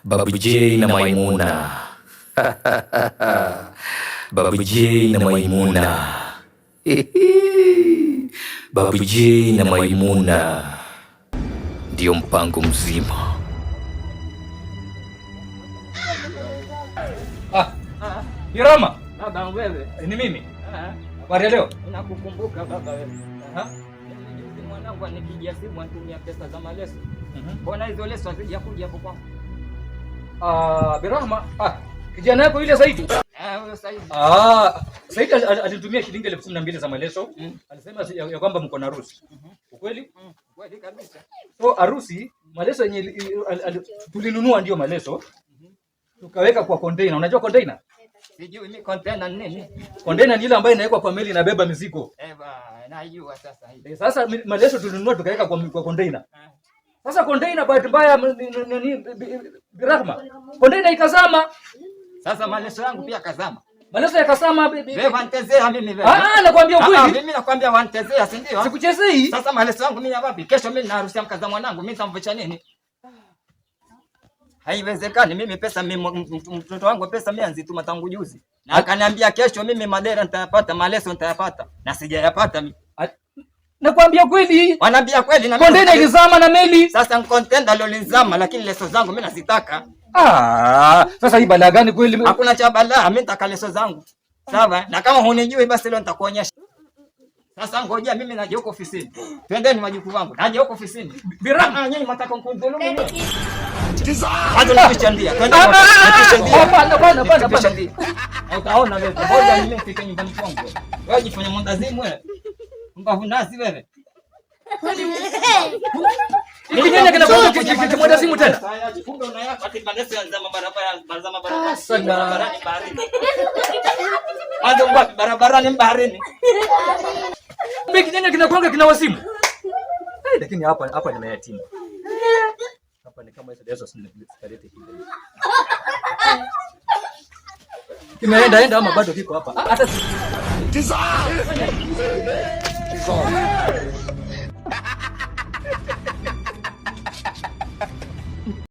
Babu J na Maimuna. Babu J na Maimuna. Babu J na Maimuna ndio mpango mzima. Irama. Baba wewe. Ni mimi. Habari leo? Nakukumbuka baba wewe. Juzi mwanangu anipigia simu anitumia pesa za maleso. Mbona hizo leso hazija kuja hapo kwangu? Birahma, kijana yako yule Saidi? Huyo Saidi. Saidi alitumia shilingi 12,000 za maleso. Alisema ya kwamba mko na harusi. Ukweli? Kweli kabisa. So harusi, maleso yenye tulinunua ndio maleso. Tukaweka kwa container. Unajua container? Sijui mimi container ni nini? Container ni ile ambayo inawekwa kwa meli inabeba mizigo. Najua sasa hivi. Sasa maleso tulinunua tukaweka kwa container. Sasa container bahati mbaya Birahma. Container ikazama. Sasa maleso yangu pia kazama. Maleso yakazama wewe wantezea mimi wewe. Nakwambia ukweli. Mimi nakwambia wantezea, si ndio? Sikuchezei. Sasa maleso yangu mimi wapi? Kesho mimi na harusi ya mkaza mwanangu, mimi nitamvocha nini? Haiwezekani mimi pesa mtoto wangu pesa mimi anzituma tangu juzi. Na akaniambia kesho mimi madera nitayapata, maleso nitayapata na sijayapata mimi. Nakwambia kweli. Wanaambia kweli na mimi. Container ilizama na meli. Sasa container ndio ilizama lakini leso zangu mimi nazitaka. Sasa hii balaa gani kweli? Hakuna cha balaa, mimi nitaka leso zangu. Sawa? Na kama hunijui basi leo nitakuonyesha. Sasa ngoja mimi naje huko ofisini. Twendeni majukumu wangu. Naje huko ofisini. Birahma nyinyi mtaka kunidhulumu mimi. Hapo nipisha ndia. Twende moto. Nipisha ndia. Utaona wewe. Ngoja mimi nifike nyumbani kwangu. Wewe jifanye mwandazimu wewe. Mbavu nazi wewe. Kijana kinakuwa kimoja simu tena. Funga unayapa ati bandesi za barabara barabarani baharini. Anza wapi barabarani baharini. Mimi kijana kinakuanga kina wasimu. Lakini hapa ni mayatima. Hapa ni kama hizo leso sikalete hivi. Kimeenda ama bado kiko hapa. Hata